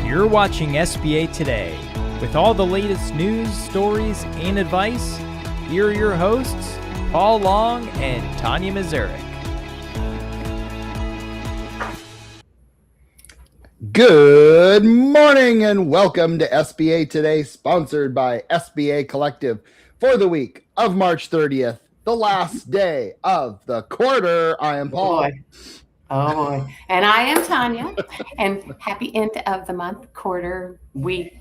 You're watching SBA Today. With all the latest news, stories, and advice, here are your hosts, Paul Long and Tanya Mazurek. Good morning and welcome to SBA Today, sponsored by SBA Collective for the week of March 30th, the last day of the quarter. I am Paul. Oh boy. And I am Tanya. And happy end of the month, quarter, week,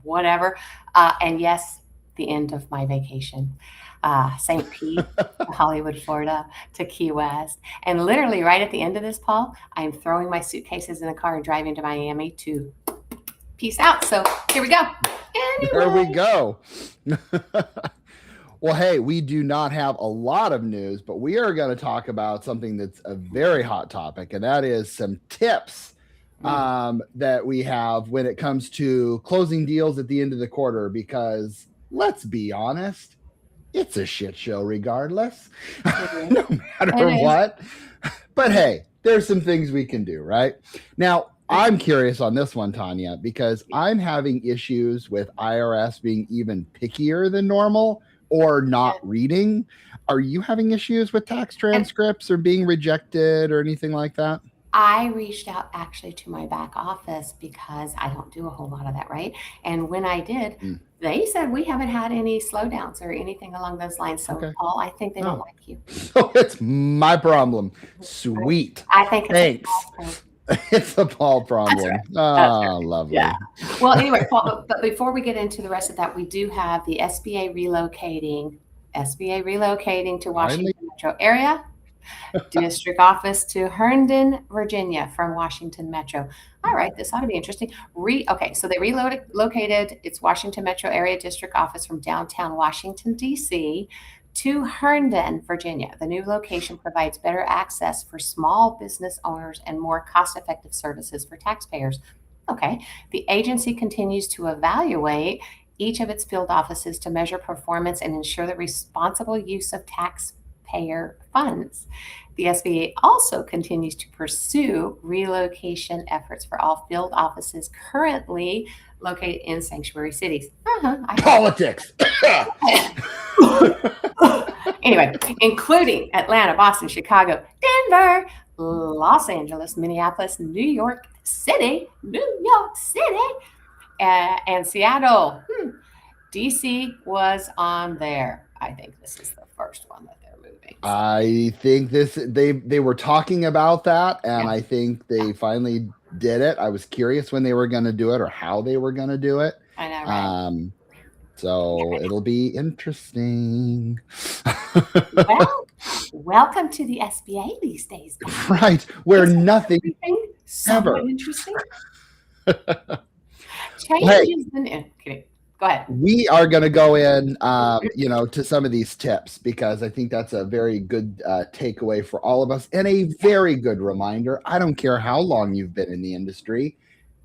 whatever. And yes, the end of my vacation. St. Pete, Hollywood, Florida, to Key West. And literally right at the end of this, Paul, I am throwing my suitcases in the car and driving to Miami to peace out. So here we go. Anyway. There we go. Well, hey, we do not have a lot of news, but we are going to talk about something that's a very hot topic, and that is some tips that we have when it comes to closing deals at the end of the quarter, because let's be honest, it's a shit show regardless, no matter what. But hey, there's some things we can do, right? Now, I'm curious on this one, Tanya, because I'm having issues with IRS being even pickier than normal or not reading. Are you having issues with tax transcripts or being rejected or anything like that? I reached out actually to my back office because I don't do a whole lot of that, right? And when I did, they said we haven't had any slowdowns or anything along those lines. So, okay. Paul, I think they don't like you. So it's my problem. Sweet. I think thanks. It's a Paul problem. That's right. Oh, lovely. Yeah. Well, anyway, Paul, but before we get into the rest of that, we do have the SBA relocating to Washington Metro area, district office to Herndon, Virginia from Washington Metro. All right, this ought to be interesting. So they relocated its Washington Metro area district office from downtown Washington, D.C., to Herndon, Virginia. The new location provides better access for small business owners and more cost-effective services for taxpayers. Okay. The agency continues to evaluate each of its field offices to measure performance and ensure the responsible use of taxpayer funds. The SBA also continues to pursue relocation efforts for all field offices currently located in sanctuary cities. Politics. Anyway, including Atlanta, Boston, Chicago, Denver, Los Angeles, Minneapolis, New York City, and Seattle. DC was on there. I think this is the first one that they're moving. So. I think they were talking about that, and I think they finally did it. I was curious when they were going to do it or how they were going to do it. I know, right? So it'll be interesting. Well, welcome to the SBA these days. Right, where nothing ever. Interesting. Changes okay. Go ahead. We are going to go in, to some of these tips because I think that's a very good takeaway for all of us and a very good reminder. I don't care how long you've been in the industry.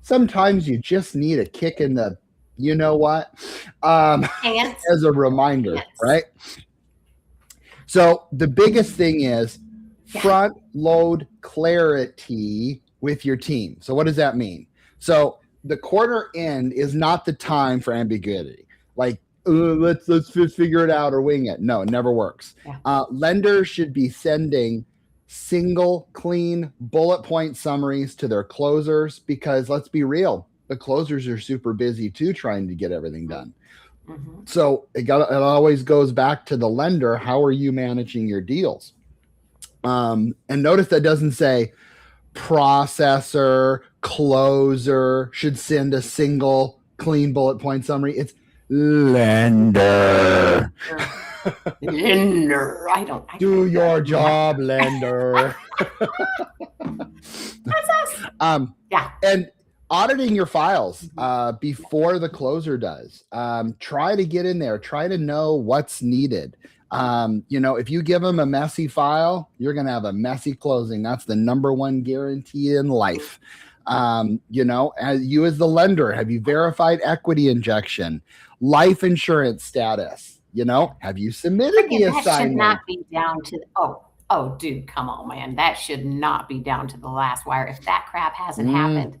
Sometimes you just need a kick in the you know what? As a reminder, right? So the biggest thing is front load clarity with your team. So what does that mean? So the quarter end is not the time for ambiguity. Like, let's just figure it out or wing it. No, it never works. Yeah. Lenders should be sending single, clean bullet point summaries to their closers because let's be real. The closers are super busy too, trying to get everything done. Mm-hmm. So it always goes back to the lender. How are you managing your deals? And notice that doesn't say processor, closer should send a single clean bullet point summary. It's lender. Lender. Do your job, lender. That's us. Yeah. And auditing your files before the closer does. Try to get in there. Try to know what's needed. If you give them a messy file, you're going to have a messy closing. That's the number one guarantee in life. As you as the lender, have you verified equity injection, life insurance status? Have you submitted the assignment? That should not be down to oh, dude, come on, man. That should not be down to the last wire. If that crap hasn't happened,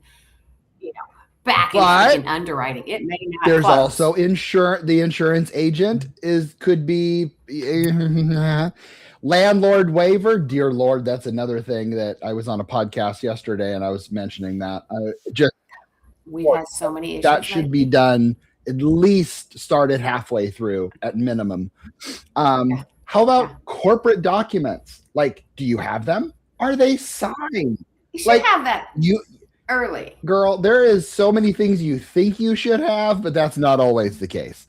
back in But freaking underwriting. It may not there's close. also the insurance agent could be landlord waiver. Dear Lord, that's another thing that I was on a podcast yesterday and I was mentioning that. We've had so many issues. That should be done at least started halfway through at minimum. How about corporate documents? Like, do you have them? Are they signed? You should have that early. Girl, there is so many things you think you should have, but that's not always the case.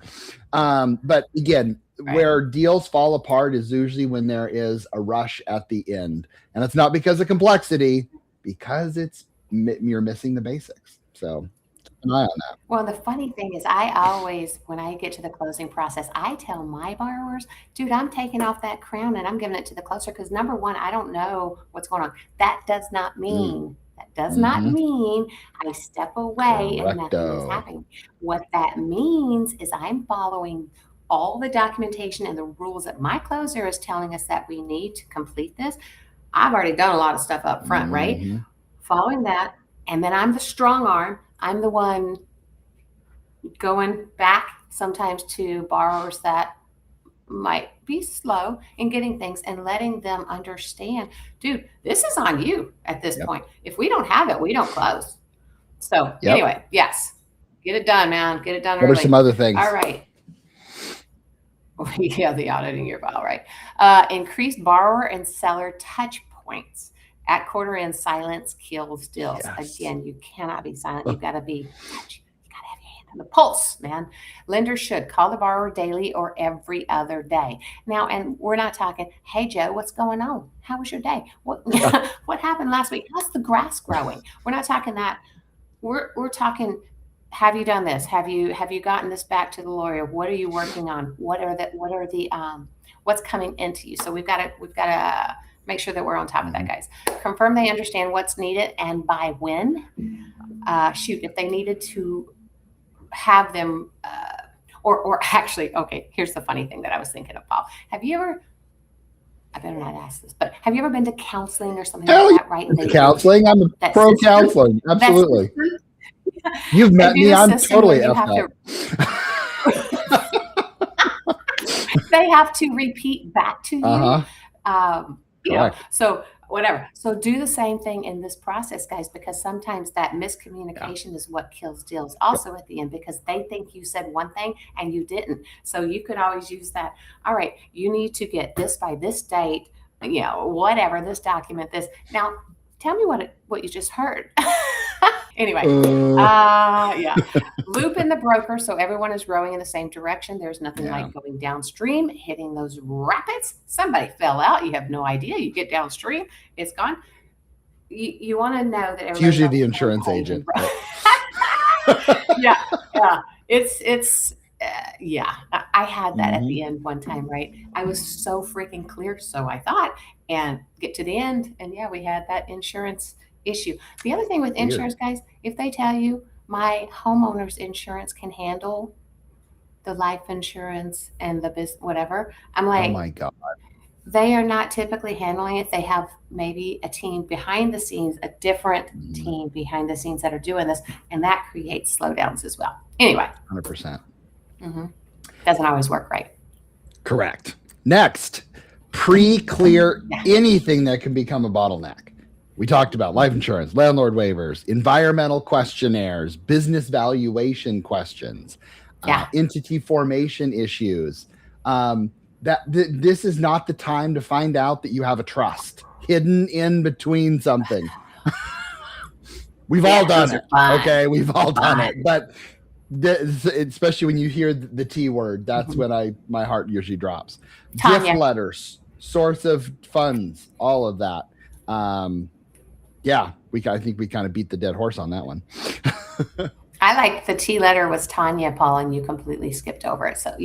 But again, where deals fall apart is usually when there is a rush at the end. And it's not because of complexity, because you're missing the basics. So keep an eye on that. Well, the funny thing is I always, when I get to the closing process, I tell my borrowers, dude, I'm taking off that crown and I'm giving it to the closer because number one, I don't know what's going on. That does not mean I step away and nothing is happening. What that means is I'm following all the documentation and the rules that my closer is telling us that we need to complete this. I've already done a lot of stuff up front, right? Following that. And then I'm the strong arm. I'm the one going back sometimes to borrowers that might be slow in getting things and letting them understand, dude, this is on you at this point. If we don't have it, we don't close. So anyway, yes, get it done, man. Get it done early. What are some other things? All right. Yeah, the auditing your file, right? Increase borrower and seller touch points. At quarter end, silence kills deals. Again, you cannot be silent. You've got to be touch. You got to have your hand on the pulse, man. Lenders should call the borrower daily or every other day. Now, and we're not talking, hey, Joe, what's going on? How was your day? What happened last week? How's the grass growing? We're not talking that. We're talking, have you done this? Have you gotten this back to the lawyer? What are you working on? What are the what's coming into you? So we've got to make sure that we're on top of that, guys. Confirm they understand what's needed and by when. If they needed to have them, or actually, okay, here's the funny thing that I was thinking of, Paul. Have you ever, I better not ask this, but have you ever been to counseling or something like that, right? Counseling? I'm a pro counseling. Absolutely. You've met me. I'm totally effed up. They have to repeat back to you. You know, so whatever. So do the same thing in this process, guys, because sometimes that miscommunication is what kills deals also at the end, because they think you said one thing and you didn't. So you could always use that. All right, you need to get this by this date, you know, whatever, this document, this. Now, tell me what you just heard. Anyway, loop in the broker so everyone is rowing in the same direction. There's nothing like going downstream, hitting those rapids. Somebody fell out. You have no idea. You get downstream, it's gone. You want to know that it's usually the insurance agent. Yeah. It's I had that at the end one time, right? I was so freaking clear, so I thought, and get to the end, and we had that insurance issue. The other thing with insurance, guys, if they tell you my homeowner's insurance can handle the life insurance and the business, whatever, I'm like, oh my God, they are not typically handling it. They have maybe a team behind the scenes, a different team behind the scenes that are doing this, and that creates slowdowns as well. Anyway, 100%. Doesn't always work right. Correct. Next, pre-clear anything that can become a bottleneck. We talked about life insurance, landlord waivers, environmental questionnaires, business valuation questions, entity formation issues. This is not the time to find out that you have a trust hidden in between something. We've all done it. Okay, we've all done it. But especially when you hear the T word, that's when my heart usually drops. Gift letters, source of funds, all of that. I think we kind of beat the dead horse on that one. I like the T letter was Tanya, Paul, and you completely skipped over it. So,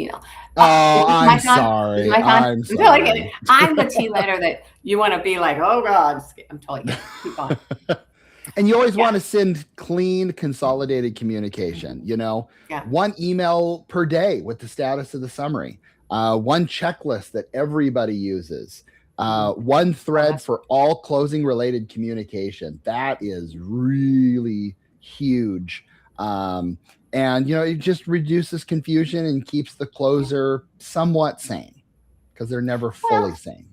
I'm sorry. I'm sorry. I'm the T letter that you want to be like, oh God, I'm totally kidding. Keep going. And you always want to send clean, consolidated communication, one email per day with the status of the summary, one checklist that everybody uses. One thread for all closing related communication. That is really huge. And it just reduces confusion and keeps the closer somewhat sane, because they're never fully sane.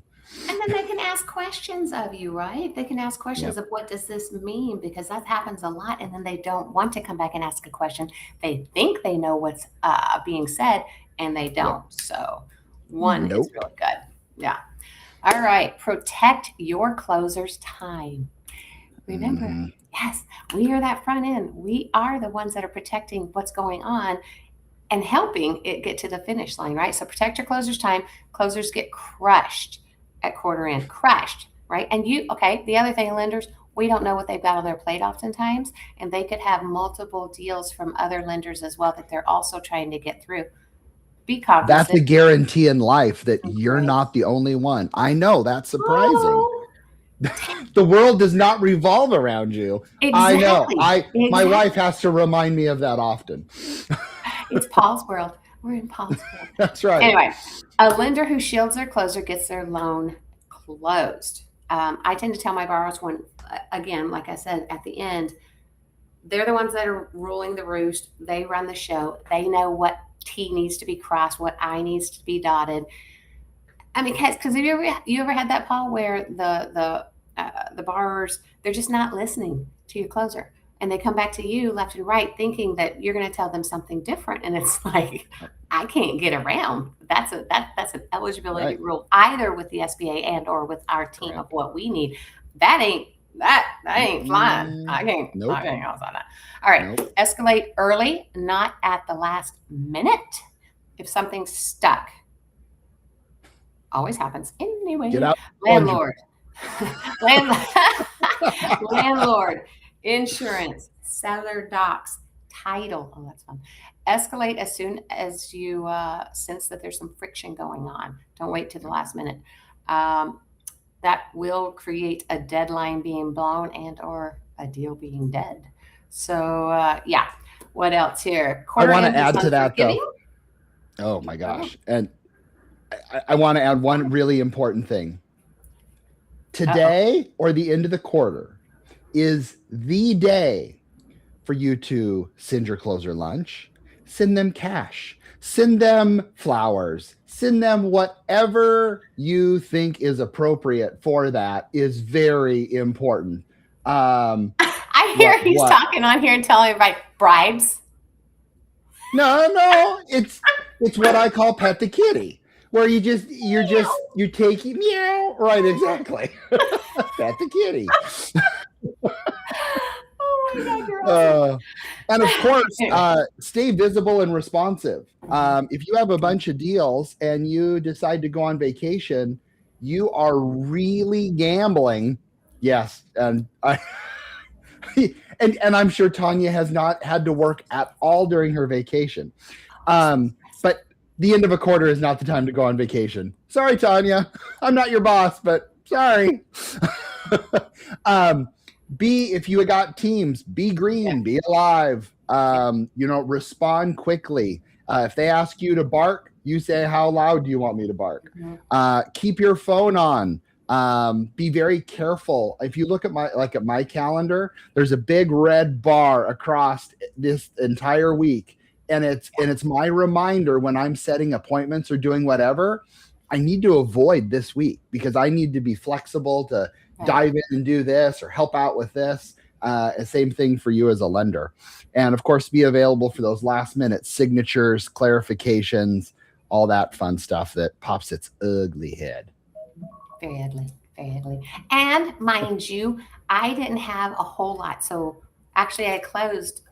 And then they can ask questions of you, right? They can ask questions of what does this mean? Because that happens a lot. And then they don't want to come back and ask a question. They think they know what's being said, and they don't. So one is really good. Yeah. All right. Protect your closer's time. Remember, yes, we are that front end. We are the ones that are protecting what's going on and helping it get to the finish line, right? So protect your closer's time. Closers get crushed at quarter end, crushed, right? And the other thing, lenders, we don't know what they've got on their plate oftentimes, and they could have multiple deals from other lenders as well that they're also trying to get through. Be cognizant. That's a guarantee in life that you're not the only one. I know, that's surprising. Oh. The world does not revolve around you. Exactly. I know. My wife has to remind me of that often. It's Paul's world. We're in Paul's world. That's right. Anyway, a lender who shields their closer gets their loan closed. I tend to tell my borrowers again, like I said, at the end, they're the ones that are ruling the roost. They run the show. They know what T needs to be crossed, what I needs to be dotted. I mean, because have you ever had that, Paul, where the borrowers, they're just not listening to your closer, and they come back to you left and right thinking that you're going to tell them something different, and it's like, I can't get around. That's an eligibility rule, either with the SBA and or with our team of what we need. That ain't flying. I can't go on that. All right. Escalate early, not at the last minute. If something's stuck, always happens anyway. Get out. Landlord, landlord, insurance, seller docs, title. Oh, that's fun. Escalate as soon as you sense that there's some friction going on. Don't wait to the last minute. That will create a deadline being blown and or a deal being dead. So what else here? I want to add to that though. Oh my gosh. And I want to add one really important thing. Today or the end of the quarter is the day for you to send your closer lunch, send them cash, send them flowers, send them whatever you think is appropriate for that is very important. I hear he's talking on here and telling everybody bribes. No, it's what I call pet the kitty, where you're taking meow. Right, exactly. Pet the kitty. Oh my God, you're awesome. And of course, stay visible and responsive. If you have a bunch of deals and you decide to go on vacation, you are really gambling. Yes, and and I'm sure Tanya has not had to work at all during her vacation. But the end of a quarter is not the time to go on vacation. Sorry, Tanya. I'm not your boss, but sorry. If you got teams, be green, be alive, respond quickly. If they ask you to bark, you say, how loud do you want me to bark? Keep your phone on. Be very careful. If you look at my calendar, there's a big red bar across this entire week. And it's my reminder when I'm setting appointments or doing whatever, I need to avoid this week because I need to be flexible to dive in and do this or help out with this. Same thing for you as a lender. And of course, be available for those last minute signatures, clarifications, all that fun stuff that pops its ugly head. Very ugly, very ugly. And mind you, I didn't have a whole lot. So actually I closed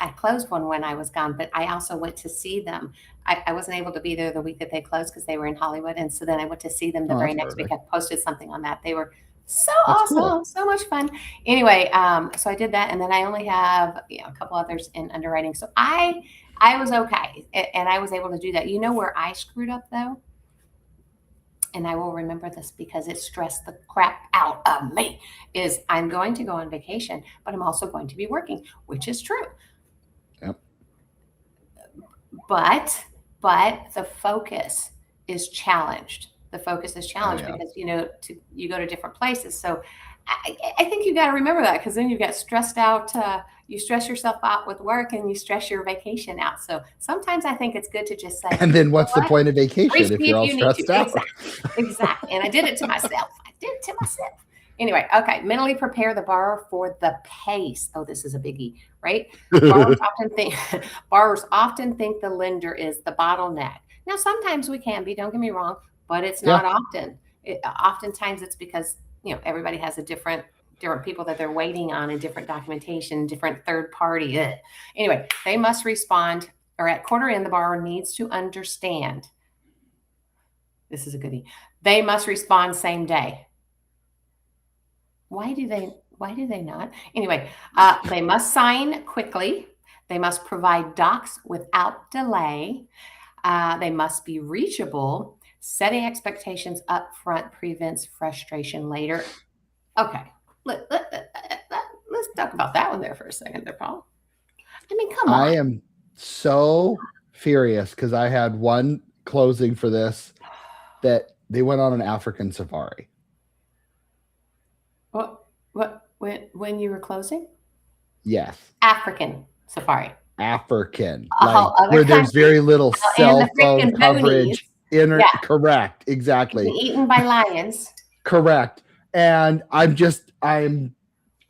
one when I was gone, but I also went to see them. I wasn't able to be there the week that they closed because they were in Hollywood. And so then I went to see them the very next week. I posted something on that. They were so awesome, cool. So much fun. Anyway, so I did that, and then I only have a couple others in underwriting. So I was okay, and I was able to do that. You know where I screwed up though, and I will remember this because it stressed the crap out of me. Is I'm going to go on vacation, but I'm also going to be working, which is true. Yep. But the focus is challenged. The focus is challenged because, you go to different places. So I think you got to remember that because then you get stressed out, you stress yourself out with work and you stress your vacation out. So sometimes I think it's good to just say, And then what's the point of vacation breathe if you're all you need stressed to. out? Exactly. And I did it to myself. Anyway, okay. Mentally prepare the borrower for the pace. Oh, this is a biggie, right? Borrowers often think the lender is the bottleneck. Now, sometimes we can be, don't get me wrong, but it's not often. Oftentimes it's because, everybody has a different people that they're waiting on, and different documentation, different third party. Anyway, they must respond, or at quarter end, the borrower needs to understand. This is a goodie. They must respond same day. Why do they not? Anyway, they must sign quickly. They must provide docs without delay. They must be reachable. Setting expectations up front prevents frustration later. Okay, let's talk about that one there for a second there, Paul. I mean, come on. I am so furious because I had one closing for this that they went on an African safari. What? When you were closing? Yes. African safari. African, where there's very little cell phone coverage. Correct. Exactly. Eaten by lions. Correct. And I'm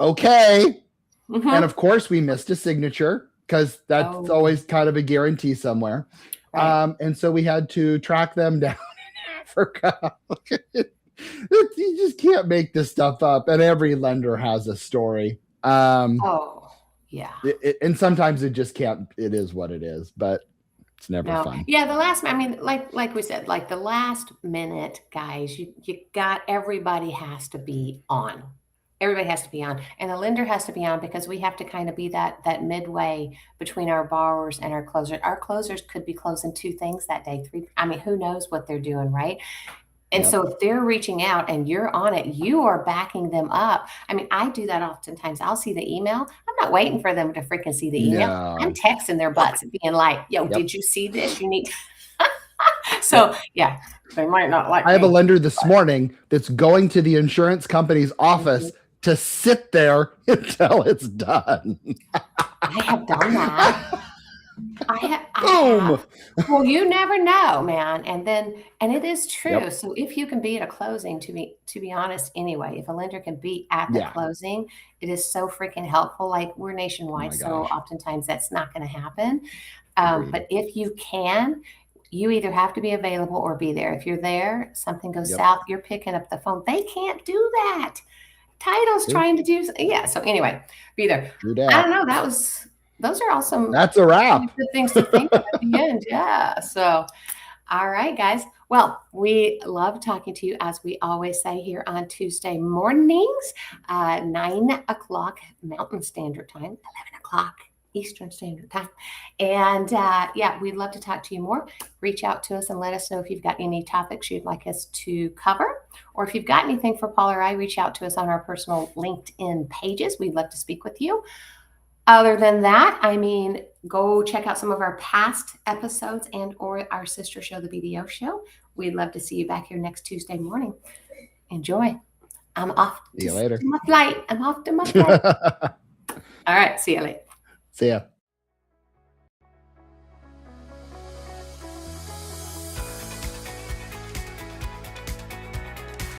okay. Mm-hmm. And of course we missed a signature because that's always kind of a guarantee somewhere. Right. And so we had to track them down in Africa. You just can't make this stuff up. And every lender has a story. Yeah. And sometimes it just can't, it is what it is, but it's never fun. Yeah. Like we said, like the last minute, guys, everybody has to be on. Everybody has to be on, and the lender has to be on, because we have to kind of be that midway between our borrowers and our closers. Our closers could be closing 2 things that day, 3. I mean, who knows what they're doing, right? And so if they're reaching out and you're on it, you are backing them up. I mean, I do that oftentimes. I'll see the email. I'm not waiting for them to freaking see the email. No. I'm texting their butts and being like, yo, did you see this? You need. So, they might not like I have a lender this morning that's going to the insurance company's office to sit there until it's done. I have done that. I have. Well, you never know, man. And it is true. Yep. So if you can be at a closing, to be honest, anyway, if a lender can be at the closing, it is so freaking helpful. Like, we're nationwide, so oftentimes that's not going to happen. But if you can, you either have to be available or be there. If you're there, something goes south, you're picking up the phone. They can't do that. Title's trying to do. So anyway, be there. I don't know. Those are awesome. That's a wrap. Good things to think at the end. Yeah. So, all right, guys. Well, we love talking to you, as we always say here on Tuesday mornings, 9 o'clock Mountain Standard Time, 11 o'clock Eastern Standard Time. And we'd love to talk to you more. Reach out to us and let us know if you've got any topics you'd like us to cover, or if you've got anything for Paul or I, reach out to us on our personal LinkedIn pages. We'd love to speak with you. Other than that, I mean, go check out some of our past episodes or our sister show, The BDO Show. We'd love to see you back here next Tuesday morning. Enjoy. I'm off see you later. I'm off to my flight. All right. See you later. See ya.